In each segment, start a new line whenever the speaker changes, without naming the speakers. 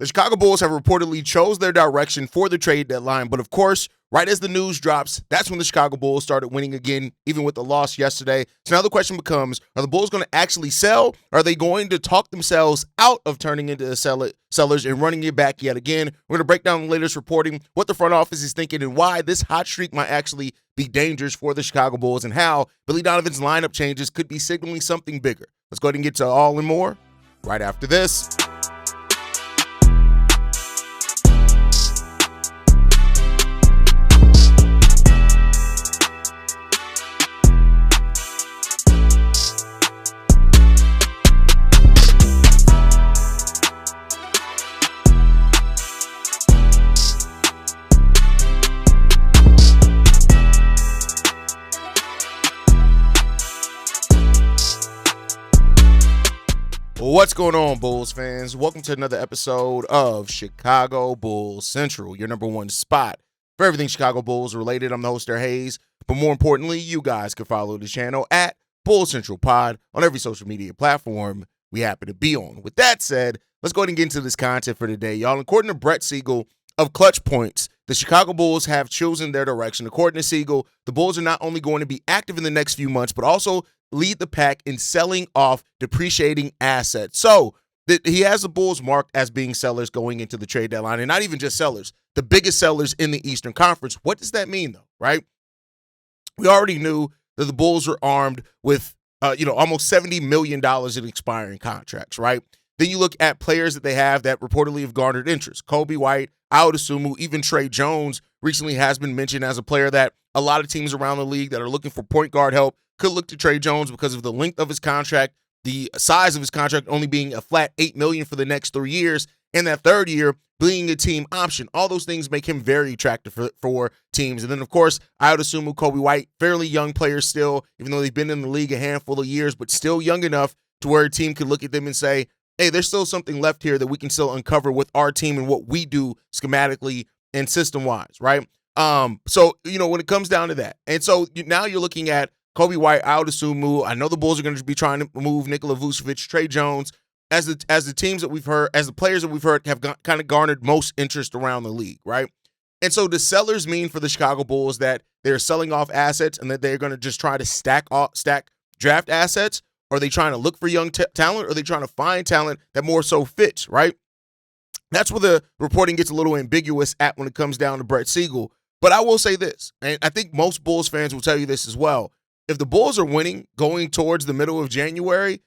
The Chicago Bulls have reportedly chose their direction for the trade deadline, but of course, right as the news drops, that's when the Chicago Bulls started winning again, even with the loss yesterday. So now the question becomes, are the Bulls going to actually sell? Or are they going to talk themselves out of turning into sellers and running it back yet again? We're going to break down the latest reporting, what the front office is thinking, and why this hot streak might actually be dangerous for the Chicago Bulls, and how Billy Donovan's lineup changes could be signaling something bigger. Let's go ahead and get to all and more right after this. What's going on, Bulls fans? Welcome to another episode of Chicago Bulls Central, your number one spot for everything Chicago Bulls related. I'm the host, Haize, but more importantly, you guys can follow the channel at Bulls Central Pod on every social media platform we happen to be on. With that said, let's go ahead and get into this content for today, y'all. According to Brett Siegel of Clutch Points, the Chicago Bulls have chosen their direction. According to Siegel, the Bulls are not only going to be active in the next few months, but also lead the pack in selling off depreciating assets. So he has the Bulls marked as being sellers going into the trade deadline, and not even just sellers, the biggest sellers in the Eastern Conference. What does that mean, though, right? We already knew that the Bulls were armed with, almost $70 million in expiring contracts, right? Then you look at players that they have that reportedly have garnered interest. Coby White, Ayo Dosunmu, even Tre Jones recently has been mentioned as a player that a lot of teams around the league that are looking for point guard help could look to Tre Jones because of the length of his contract, the size of his contract only being a flat $8 million for the next 3 years, and that third year being a team option. All those things make him very attractive for teams. And then, of course, Ayo Dosunmu, Coby White, fairly young players still, even though they've been in the league a handful of years, but still young enough to where a team could look at them and say, hey, there's still something left here that we can still uncover with our team and what we do schematically and system-wise, right? So, when it comes down to that. And so now you're looking at Coby White, Ayo Dosunmu. I know the Bulls are going to be trying to move Nikola Vučević, Tre Jones, as the teams that we've heard, as the players that we've heard have kind of garnered most interest around the league, right? And so the sellers mean for the Chicago Bulls that they're selling off assets and that they're going to just try to stack draft assets. Or are they trying to look for young talent? Or are they trying to find talent that more so fits, right? That's where the reporting gets a little ambiguous at when it comes down to Brett Siegel. But I will say this, and I think most Bulls fans will tell you this as well. If the Bulls are winning going towards the middle of January,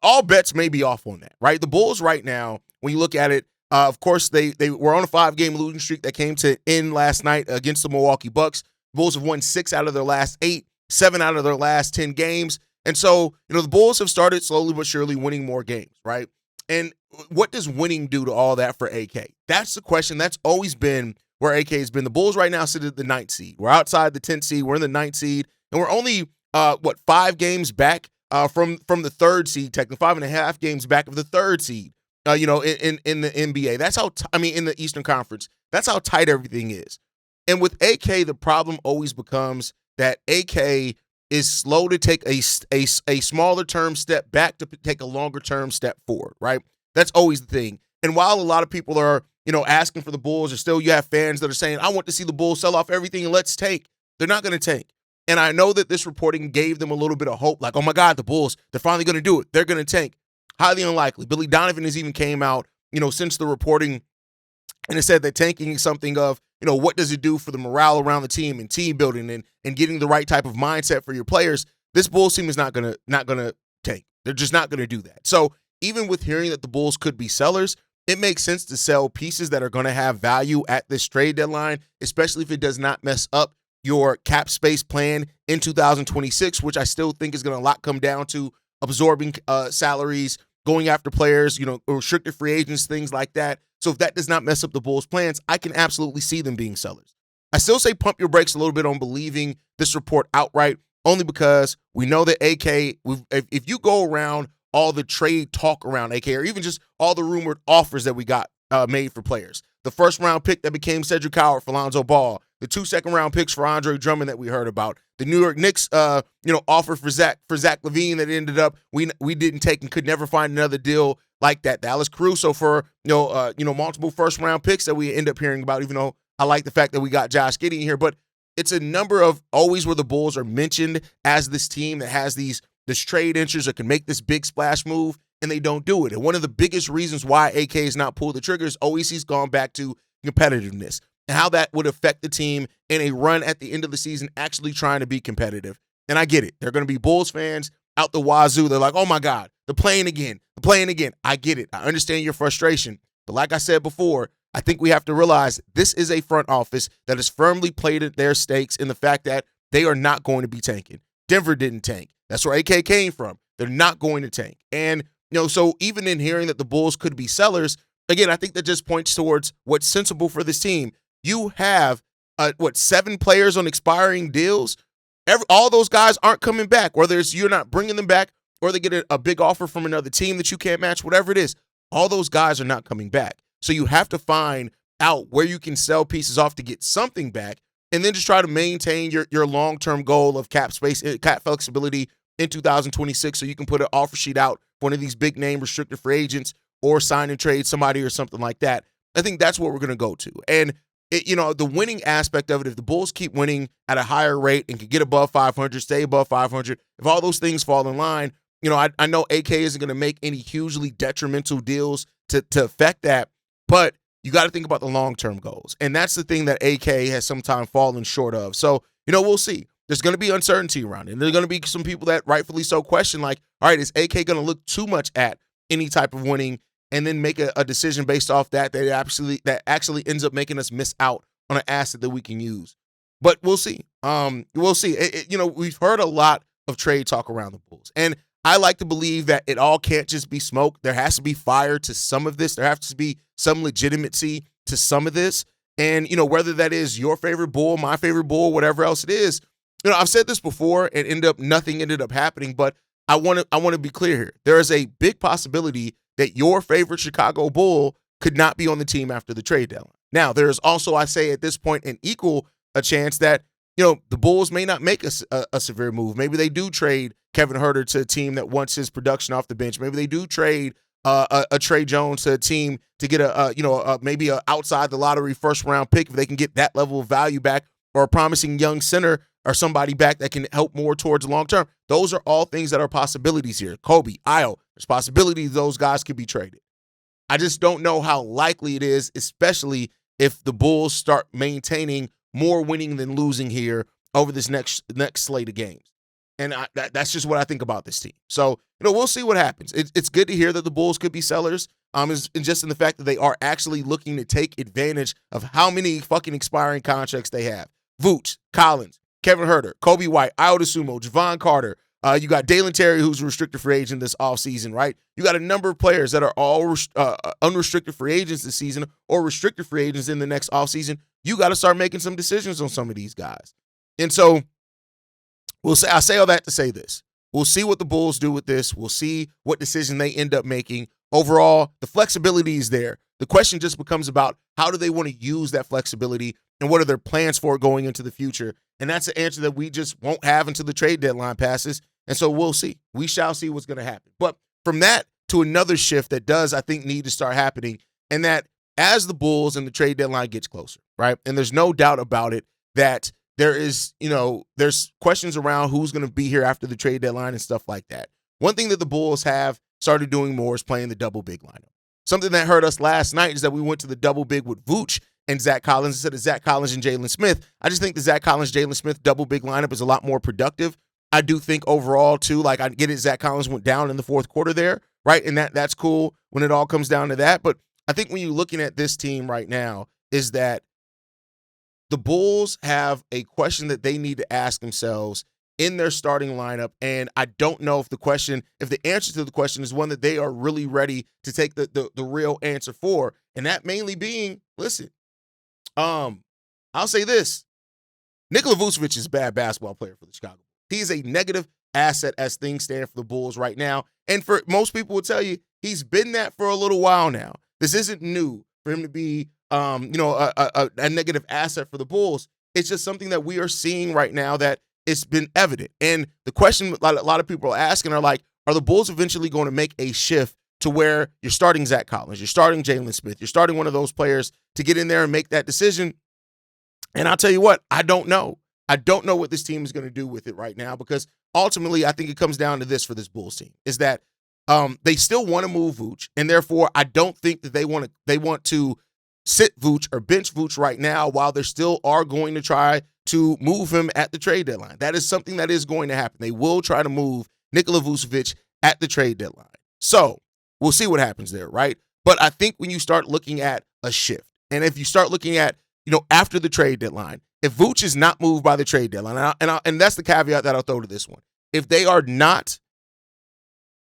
all bets may be off on that, right? The Bulls right now, when you look at it, of course, they were on a 5-game losing streak that came to end last night against the Milwaukee Bucks. The Bulls have won 6 out of their last 8, 7 out of their last 10 games. And so, the Bulls have started slowly but surely winning more games, right? And what does winning do to all that for AK? That's the question. That's always been where AK has been. The Bulls right now sit at the 9th seed. We're outside the 10th seed. We're in the 9th seed. And we're only, 5 games back from the 3rd seed, technically 5.5 games back of the 3rd seed, in the NBA. That's how, in the Eastern Conference. That's how tight everything is. And with AK, the problem always becomes that AK is slow to take a smaller term step back to take a longer term step forward, right? That's always the thing. And while a lot of people are, asking for the Bulls, or still you have fans that are saying, I want to see the Bulls sell off everything and let's tank. They're not going to tank. And I know that this reporting gave them a little bit of hope, like, oh my God, the Bulls, they're finally going to do it. They're going to tank. Highly unlikely. Billy Donovan has even came out, since the reporting, and it said that tanking is something of, what does it do for the morale around the team and team building and getting the right type of mindset for your players. This Bulls team is not gonna tank. They're just not gonna do that. So even with hearing that the Bulls could be sellers, it makes sense to sell pieces that are gonna have value at this trade deadline, especially if it does not mess up your cap space plan in 2026, which I still think is gonna a lot come down to absorbing salaries, going after players, restricted free agents, things like that. So if that does not mess up the Bulls' plans, I can absolutely see them being sellers. I still say pump your brakes a little bit on believing this report outright, only because we know that AK, if you go around all the trade talk around AK, or even just all the rumored offers that we got made for players, the first-round pick that became Cedric Howard for Lonzo Ball, the 2 second-round picks for Andre Drummond that we heard about, the New York Knicks, offer for Zach LaVine that ended up we didn't take and could never find another deal like that. Dallas Caruso for multiple first-round picks that we end up hearing about. Even though I like the fact that we got Josh Giddey in here, but it's a number of always where the Bulls are mentioned as this team that has this trade interest or can make this big splash move, and they don't do it. And one of the biggest reasons why AK has not pulled the trigger is always he's gone back to competitiveness and how that would affect the team in a run at the end of the season actually trying to be competitive. And I get it. They're going to be Bulls fans out the wazoo. They're like, oh, my God, they're playing again. They're playing again. I get it. I understand your frustration. But like I said before, I think we have to realize this is a front office that has firmly played at their stakes in the fact that they are not going to be tanking. Denver didn't tank. That's where AK came from. They're not going to tank. And, so even in hearing that the Bulls could be sellers, again, I think that just points towards what's sensible for this team. You have, 7 players on expiring deals? All those guys aren't coming back, whether it's you're not bringing them back or they get a big offer from another team that you can't match, whatever it is. All those guys are not coming back. So you have to find out where you can sell pieces off to get something back and then just try to maintain your long-term goal of cap space, cap flexibility in 2026 so you can put an offer sheet out for one of these big-name restricted free agents or sign and trade somebody or something like that. I think that's what we're going to go to. And, the winning aspect of it, if the Bulls keep winning at a higher rate and can get above 500, stay above 500, if all those things fall in line, I know AK isn't going to make any hugely detrimental deals to affect that, but you got to think about the long-term goals. And that's the thing that AK has sometimes fallen short of. So, we'll see. There's going to be uncertainty around it. And there's going to be some people that rightfully so question, like, all right, is AK going to look too much at any type of winning and then make a decision based off that actually ends up making us miss out on an asset that we can use? But we'll see. We'll see. We've heard a lot of trade talk around the Bulls. And I like to believe that it all can't just be smoke. There has to be fire to some of this. There has to be some legitimacy to some of this. And, whether that is your favorite Bull, my favorite Bull, whatever else it is, I've said this before and nothing ended up happening, but I want to be clear here. There is a big possibility that your favorite Chicago Bull could not be on the team after the trade deadline. Now, there is also, I say at this point, an equal a chance that, the Bulls may not make a severe move. Maybe they do trade Kevin Huerter to a team that wants his production off the bench. Maybe they do trade a Trey Jones to a team to get maybe a outside the lottery first round pick if they can get that level of value back, or a promising young center or somebody back that can help more towards long term. Those are all things that are possibilities here. Coby, Ayo, there's possibilities those guys could be traded. I just don't know how likely it is, especially if the Bulls start maintaining more winning than losing here over this next slate of games. And that's just what I think about this team. So, we'll see what happens. It's good to hear that the Bulls could be sellers. Just in the fact that they are actually looking to take advantage of how many fucking expiring contracts they have. Vooch, Collins, Kevin Huerter, Coby White, Ayo Dosunmu, Javon Carter. You got Dalen Terry, who's a restricted free agent this offseason, right? You got a number of players that are all unrestricted free agents this season or restricted free agents in the next offseason. You got to start making some decisions on some of these guys. And so I say all that to say this. We'll see what the Bulls do with this. We'll see what decision they end up making. Overall, the flexibility is there. The question just becomes about how do they want to use that flexibility and what are their plans for it going into the future? And that's an answer that we just won't have until the trade deadline passes. And so we'll see. We shall see what's going to happen. But from that to another shift that does, I think, need to start happening, and that as the Bulls and the trade deadline gets closer, right? And there's no doubt about it that there is, there's questions around who's going to be here after the trade deadline and stuff like that. One thing that the Bulls have started doing more is playing the double big lineup. Something that hurt us last night is that we went to the double big with Vooch and Zach Collins instead of Zach Collins and Jalen Smith. I just think the Zach Collins, Jalen Smith double big lineup is a lot more productive. I do think overall, too, like I get it, Zach Collins went down in the fourth quarter there, right? And that's cool when it all comes down to that. But I think when you're looking at this team right now is that the Bulls have a question that they need to ask themselves in their starting lineup, and I don't know if the answer to the question is one that they are really ready to take the real answer for, and that mainly being, listen, I'll say this, Nikola Vučević is a bad basketball player for the Chicago Bulls. He is a negative asset as things stand for the Bulls right now, and for most people will tell you he's been that for a little while now. This isn't new for him to be, a negative asset for the Bulls. It's just something that we are seeing right now that it's been evident. And the question a lot of people are asking are like, are the Bulls eventually going to make a shift to where you're starting Zach Collins, you're starting Jalen Smith, you're starting one of those players to get in there and make that decision? And I'll tell you what, I don't know. I don't know what this team is going to do with it right now, because ultimately I think it comes down to this for this Bulls team, is that they still want to move Vuč, and therefore I don't think that they want to sit Vuč or bench Vuč right now while they still are going to try to move him at the trade deadline. That is something that is going to happen. They will try to move Nikola Vučević at the trade deadline. So we'll see what happens there, right? But I think when you start looking at a shift, and if you start looking at, after the trade deadline, if Vuč is not moved by the trade deadline, and that's the caveat that I'll throw to this one, if they are not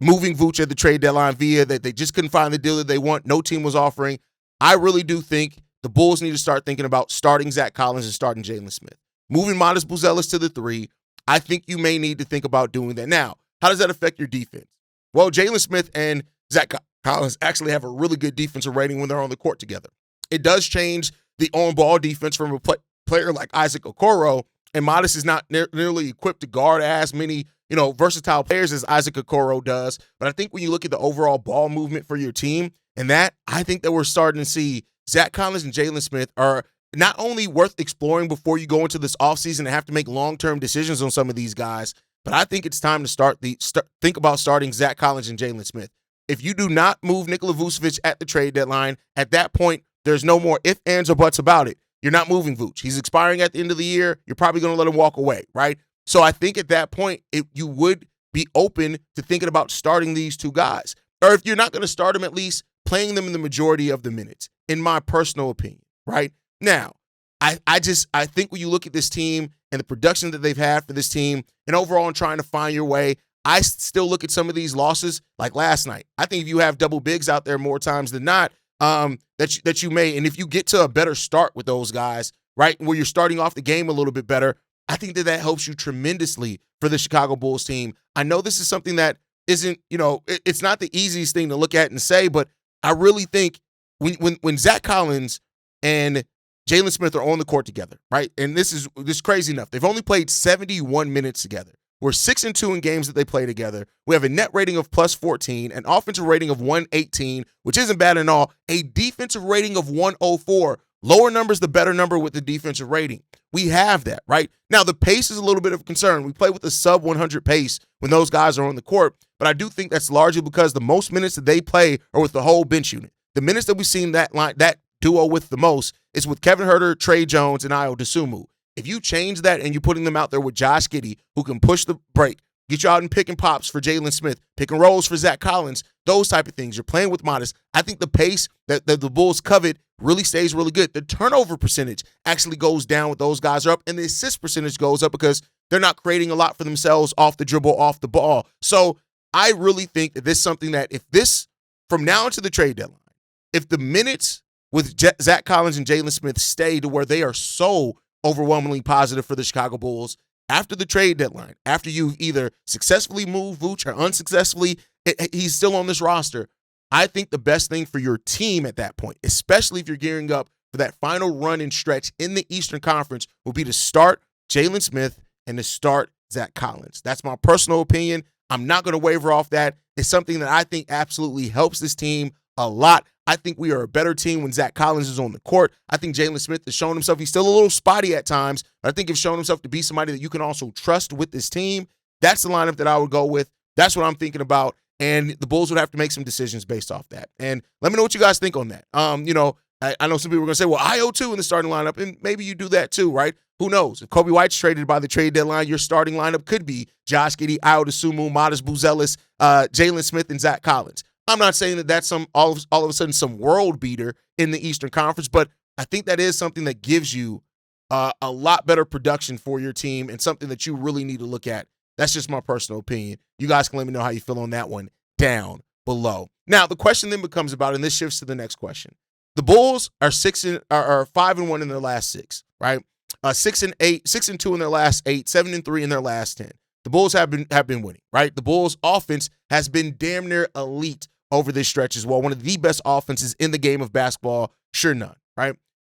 moving Vuč at the trade deadline via that they just couldn't find the deal that they want, no team was offering, I really do think the Bulls need to start thinking about starting Zach Collins and starting Jalen Smith. Moving Matas Buzelis to the 3, I think you may need to think about doing that. Now, how does that affect your defense? Well, Jalen Smith and Zach Collins actually have a really good defensive rating when they're on the court together. It does change the on-ball defense from a player like Isaac Okoro, and Matas is not nearly equipped to guard as many, versatile players as Isaac Okoro does. But I think when you look at the overall ball movement for your team, and that, I think that we're starting to see Zach Collins and Jalen Smith are not only worth exploring before you go into this offseason and have to make long-term decisions on some of these guys, but I think it's time to think about starting Zach Collins and Jalen Smith. If you do not move Nikola Vučević at the trade deadline, at that point, there's no more ifs, ands, or buts about it. You're not moving Vuč. He's expiring at the end of the year. You're probably going to let him walk away, right? So I think at that point, you would be open to thinking about starting these two guys. Or if you're not going to start them, at least playing them in the majority of the minutes, in my personal opinion, right? Now, I think when you look at this team and the production that they've had for this team and overall in trying to find your way, I still look at some of these losses like last night. I think if you have double bigs out there more times than not, that you may, and if you get to a better start with those guys, right, where you're starting off the game a little bit better, I think that helps you tremendously for the Chicago Bulls team. I know this is something that isn't, it's not the easiest thing to look at and say, but I really think when Zach Collins and Jalen Smith are on the court together, right, and this is crazy enough, they've only played 71 minutes together. We're 6-2 in games that they play together. We have a net rating of +14, an offensive rating of 118, which isn't bad at all, a defensive rating of 104. Lower numbers, the better number with the defensive rating. We have that, right? Now, the pace is a little bit of a concern. We play with a sub-100 pace when those guys are on the court, but I do think that's largely because the most minutes that they play are with the whole bench unit. The minutes that we've seen that duo with the most is with Kevin Huerter, Trey Jones, and Ayo Dosunmu. If you change that and you're putting them out there with Josh Giddey, who can push the break, get you out and pick and pops for Jalen Smith, pick and rolls for Zach Collins, those type of things. You're playing with Matas. I think the pace that the Bulls covet really stays really good. The turnover percentage actually goes down with those guys are up, and the assist percentage goes up because they're not creating a lot for themselves off the dribble, off the ball. So I really think that this is something that if this, from now to the trade deadline, if the minutes with Zach Collins and Jalen Smith stay to where they are so overwhelmingly positive for the Chicago Bulls after the trade deadline, after you either successfully move Vuč or unsuccessfully, he's still on this roster. I think the best thing for your team at that point, especially if you're gearing up for that final run and stretch in the Eastern Conference, will be to start Jalen Smith and to start Zach Collins. That's my personal opinion. I'm not going to waver off that. It's something that I think absolutely helps this team a lot. I think we are a better team when Zach Collins is on the court. I think Jalen Smith has shown himself. He's still a little spotty at times, but I think he's shown himself to be somebody that you can also trust with this team. That's the lineup that I would go with. That's what I'm thinking about, and the Bulls would have to make some decisions based off that. And let me know what you guys think on that. I know some people are going to say, well, Ayo too in the starting lineup, and maybe you do that too, right? Who knows? If Coby White's traded by the trade deadline, your starting lineup could be Josh Giddey, Ayo Dosunmu, Matas Buzelis, Jalen Smith, and Zach Collins. I'm not saying that that's all of a sudden some world beater in the Eastern Conference, but I think that is something that gives you a lot better production for your team and something that you really need to look at. That's just my personal opinion. You guys can let me know how you feel on that one down below. Now, the question then becomes about, and this shifts to the next question. The Bulls are 5-1 in their last 6, right? 6-2 in their last 8, 7-3 in their last 10. The Bulls have been winning, right? The Bulls offense has been damn near elite over this stretch as well. One of the best offenses in the game of basketball, sure none, right?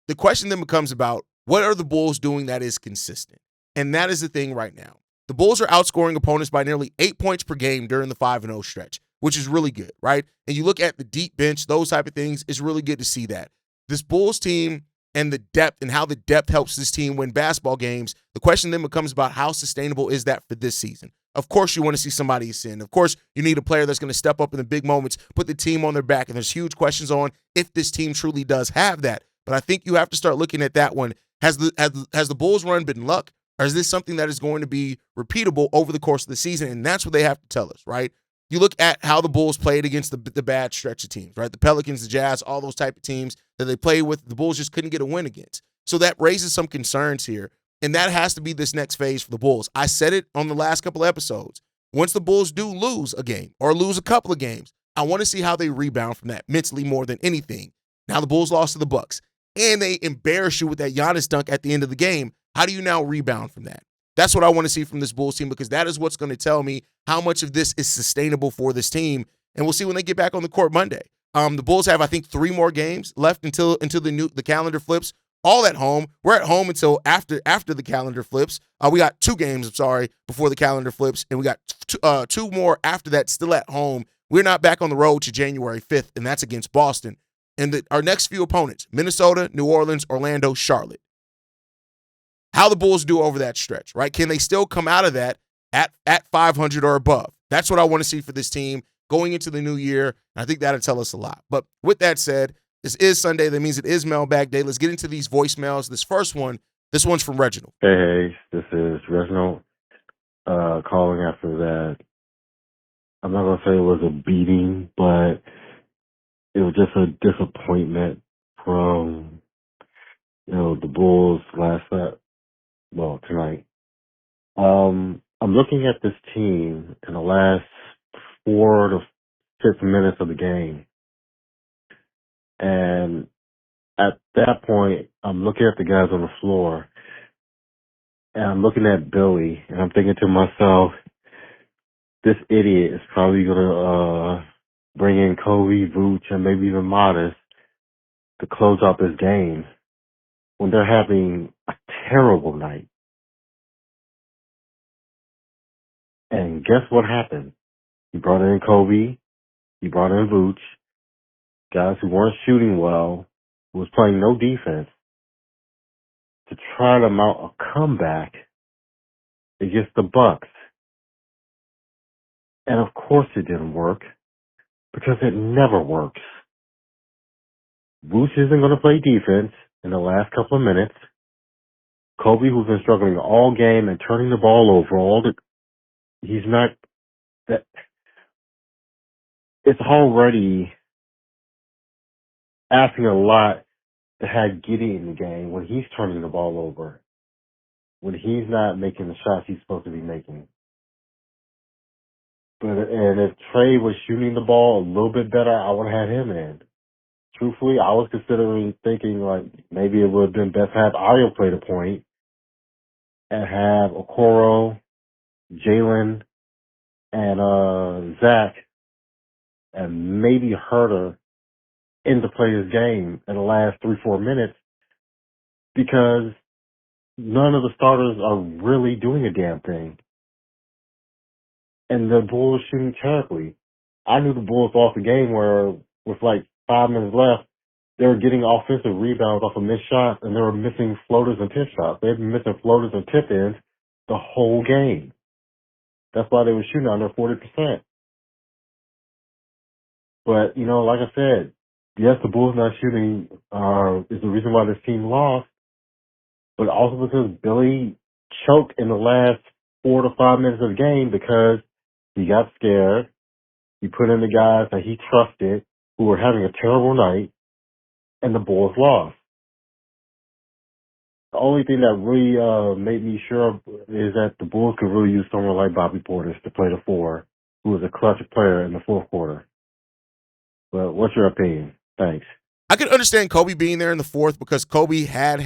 The question then becomes about What are the Bulls doing that is consistent? And that is the thing right now. The Bulls are outscoring opponents by nearly 8 points per game during the 5-0 stretch, which is really good, right? And you look at the deep bench, those type of things, it's really good to see that. This Bulls team and the depth and how the depth helps this team win basketball games, the question then becomes about how sustainable is that for this season? Of course, you want to see somebody ascend. Of course, you need a player that's going to step up in the big moments, put the team on their back, and there's huge questions on if this team truly does have that. But I think you have to start looking at that one. Has the Bulls run been luck, or is this something that is going to be repeatable over the course of the season? And that's what they have to tell us, right? You look at how the Bulls played against the bad stretch of teams, right? The Pelicans, the Jazz, all those type of teams that they played with, the Bulls just couldn't get a win against. So that raises some concerns here, and that has to be this next phase for the Bulls. I said it on the last couple of episodes. Once the Bulls do lose a game or lose a couple of games, I want to see how they rebound from that mentally more than anything. Now the Bulls lost to the Bucks, and they embarrass you with that Giannis dunk at the end of the game. How do you now rebound from that? That's what I want to see from this Bulls team, because that is what's going to tell me how much of this is sustainable for this team. And we'll see when they get back on the court Monday. The Bulls have, I think, 3 more games left until the calendar flips. All at home. We're at home until after the calendar flips. We got 2 games, before the calendar flips, and we got 2 more after that still at home. We're not back on the road to January 5th, and that's against Boston. And our next few opponents, Minnesota, New Orleans, Orlando, Charlotte. How the Bulls do over that stretch, right? Can they still come out of that at 500 or above? That's what I want to see for this team going into the new year. I think that'll tell us a lot. But with that said, this is Sunday. That means it is Mailbag Day. Let's get into these voicemails. This one's from Reginald.
Hey, this is Reginald calling after that. I'm not going to say it was a beating, but it was just a disappointment from, the Bulls tonight. I'm looking at this team in the last 4 to 5 minutes of the game. And at that point, I'm looking at the guys on the floor, and I'm looking at Billy, and I'm thinking to myself, this idiot is probably going to bring in Coby, Vučević, and maybe even Modest to close out this game when they're having a terrible night. And guess what happened? He brought in Coby, he brought in Vučević, guys who weren't shooting well, who was playing no defense, to try to mount a comeback against the Bucks. And of course it didn't work, because it never works. Vučević isn't going to play defense in the last couple of minutes. Coby, who's been struggling all game and turning the ball over, he's not. It's already asking a lot to have Giddey in the game when he's turning the ball over, when he's not making the shots he's supposed to be making. And if Trey was shooting the ball a little bit better, I would have had him in. Truthfully, I was thinking like maybe it would have been best to have Ayo play the point and have Okoro, Jalen, and Zach, and maybe Herter in to play his game in the last 3-4 minutes, because none of the starters are really doing a damn thing. And the Bulls shooting terribly. I knew the Bulls lost the game where, with like 5 minutes left, they were getting offensive rebounds off of missed shots, and they were missing floaters and tip shots. They've been missing floaters and tip ins the whole game. That's why they were shooting under 40%. But, like I said, yes, the Bulls not shooting is the reason why this team lost, but also because Billy choked in the last 4 to 5 minutes of the game because he got scared. He put in the guys that he trusted who were having a terrible night, and the Bulls lost. The only thing that really made me sure is that the Bulls could really use someone like Bobby Portis to play the 4, who was a clutch player in the fourth quarter. But what's your opinion? Thanks.
I could understand Coby being there in the fourth, because Coby had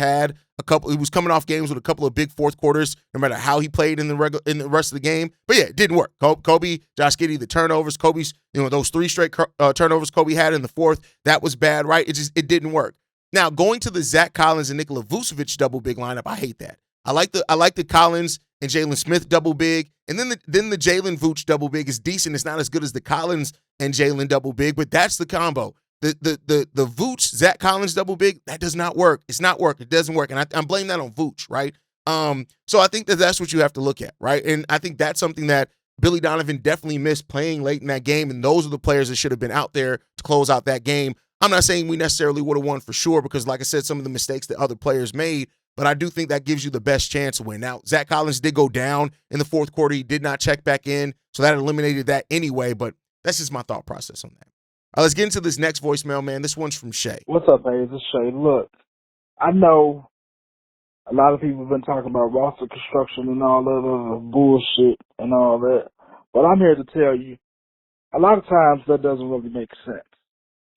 a couple. He was coming off games with a couple of big fourth quarters, no matter how he played in the rest of the game. But yeah, it didn't work. Coby, Josh Giddey, the turnovers, Coby's, those 3 straight turnovers Coby had in the fourth, that was bad, right? It didn't work. Now, going to the Zach Collins and Nikola Vučević double big lineup, I hate that. I like the Collins and Jalen Smith double big, and then the Jalen Vooch double big is decent. It's not as good as the Collins and Jalen double big, but that's the combo. The Vooch Zach Collins double big, that does not work. It's not work. It doesn't work, and I'm blaming that on Vooch, right? So I think that's what you have to look at, right? And I think that's something that Billy Donovan definitely missed playing late in that game, and those are the players that should have been out there to close out that game. I'm not saying we necessarily would have won for sure because, like I said, some of the mistakes that other players made, but I do think that gives you the best chance to win. Now, Zach Collins did go down in the fourth quarter. He did not check back in, so that eliminated that anyway, but that's just my thought process on that. Let's get into this next voicemail, man. This one's from Shay.
What's up, Haize? It's Shay. Look, I know a lot of people have been talking about roster construction and all that other bullshit and all that, but I'm here to tell you, a lot of times that doesn't really make sense.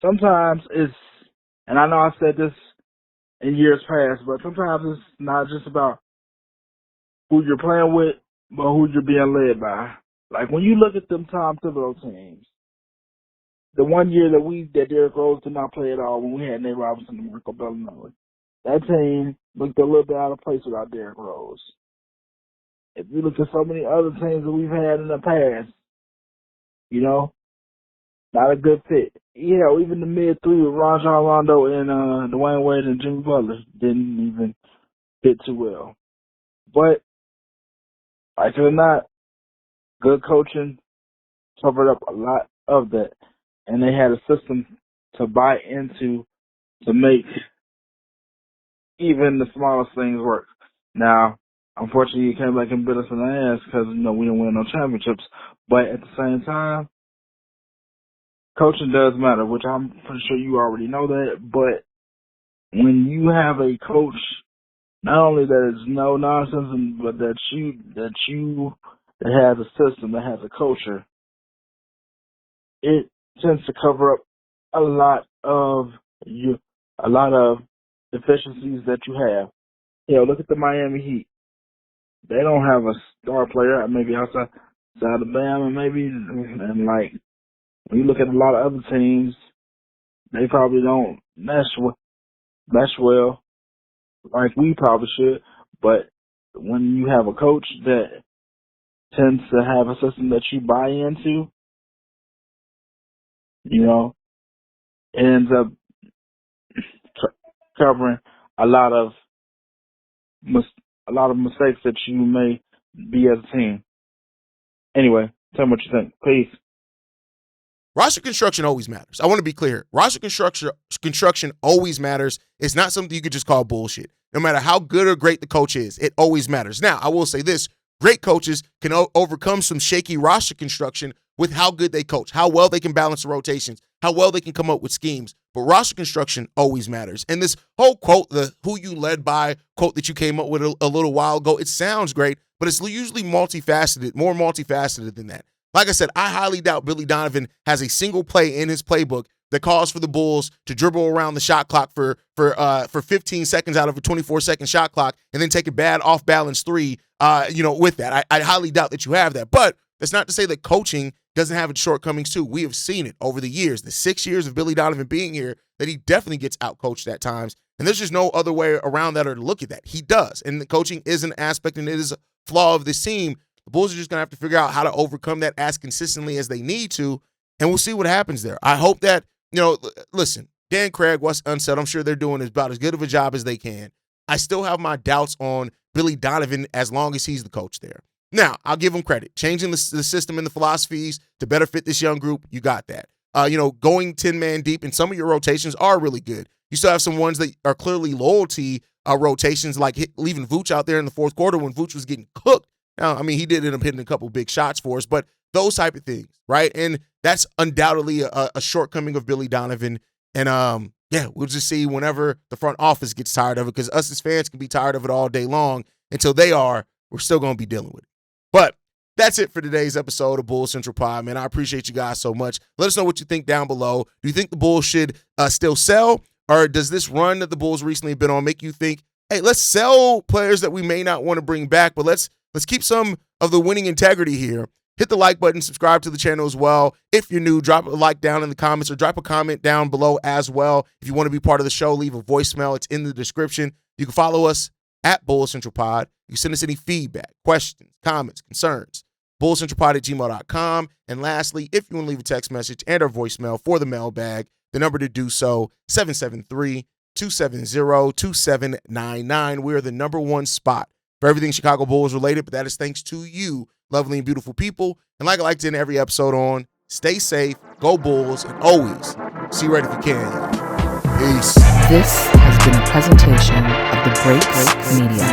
Sometimes it's, and I know I said this in years past, but sometimes it's not just about who you're playing with, but who you're being led by. Like when you look at them Tom Thibodeau teams, the one year that Derrick Rose did not play at all when we had Nate Robinson and Marco Bellinelli, that team looked a little bit out of place without Derrick Rose. If you look at so many other teams that we've had in the past, you know, not a good fit. You know, even the mid-three with Rajon Rondo and Dwayne Wade and Jimmy Butler didn't even fit too well. But, like it or not, good coaching covered up a lot of that. And they had a system to buy into to make even the smallest things work. Now, unfortunately, it came back and bit us in the ass because, you know, we didn't win no championships. But at the same time, coaching does matter, which I'm pretty sure you already know that. But when you have a coach, not only that is no nonsense, but that has a system, that has a culture, it tends to cover up a lot of deficiencies that you have. You know, look at the Miami Heat. They don't have a star player, maybe outside of Bam, maybe, and like, when you look at a lot of other teams, they probably don't mesh well like we probably should. But when you have a coach that tends to have a system that you buy into, you know, it ends up covering a lot of mistakes that you may be as a team. Anyway, tell me what you think. Peace.
Roster construction always matters. I want to be clear. Roster construction always matters. It's not something you could just call bullshit. No matter how good or great the coach is, it always matters. Now, I will say this. Great coaches can overcome some shaky roster construction with how good they coach, how well they can balance the rotations, how well they can come up with schemes. But roster construction always matters. And this whole quote, the who you led by quote that you came up with a little while ago, it sounds great, but it's usually more multifaceted than that. Like I said, I highly doubt Billy Donovan has a single play in his playbook that calls for the Bulls to dribble around the shot clock for 15 seconds out of a 24-second shot clock and then take a bad off-balance three, with that. I highly doubt that you have that. But that's not to say that coaching doesn't have its shortcomings too. We have seen it over the years, the 6 years of Billy Donovan being here, that he definitely gets outcoached at times. And there's just no other way around that or to look at that. He does. And the coaching is an aspect and it is a flaw of this team. The Bulls are just going to have to figure out how to overcome that as consistently as they need to, and we'll see what happens there. I hope that, listen, Dan Craig, what's unsaid, I'm sure they're doing about as good of a job as they can. I still have my doubts on Billy Donovan as long as he's the coach there. Now, I'll give him credit. Changing the system and the philosophies to better fit this young group, you got that. Going 10-man deep in some of your rotations are really good. You still have some ones that are clearly loyalty rotations, like leaving Vooch out there in the fourth quarter when Vooch was getting cooked. Now, I mean, he did end up hitting a couple big shots for us, but those type of things, right? And that's undoubtedly a shortcoming of Billy Donovan. And, we'll just see whenever the front office gets tired of it, because us as fans can be tired of it all day long. Until they are, we're still going to be dealing with it. But that's it for today's episode of Bulls Central Pod, man. I appreciate you guys so much. Let us know what you think down below. Do you think the Bulls should still sell, or does this run that the Bulls recently have been on make you think, hey, let's sell players that we may not want to bring back, but let's keep some of the winning integrity here Hit the like button, subscribe to the channel as well. If you're new, drop a like down in the comments or drop a comment down below as well. If you want to be part of the show, leave a voicemail. It's in the description. You can follow us at Bulls Central Pod. You can send us any feedback, questions, comments, concerns. bullcentralpod@gmail.com. And lastly, if you want to leave a text message and or voicemail for the mailbag, the number to do so, 773-270-2799. We are the #1 spot for everything Chicago Bulls related, but that is thanks to you, lovely and beautiful people. And like I like to end every episode on, stay safe, go Bulls, and always see red if you can, y'all. Peace.
This has been a presentation of the Breaks Media.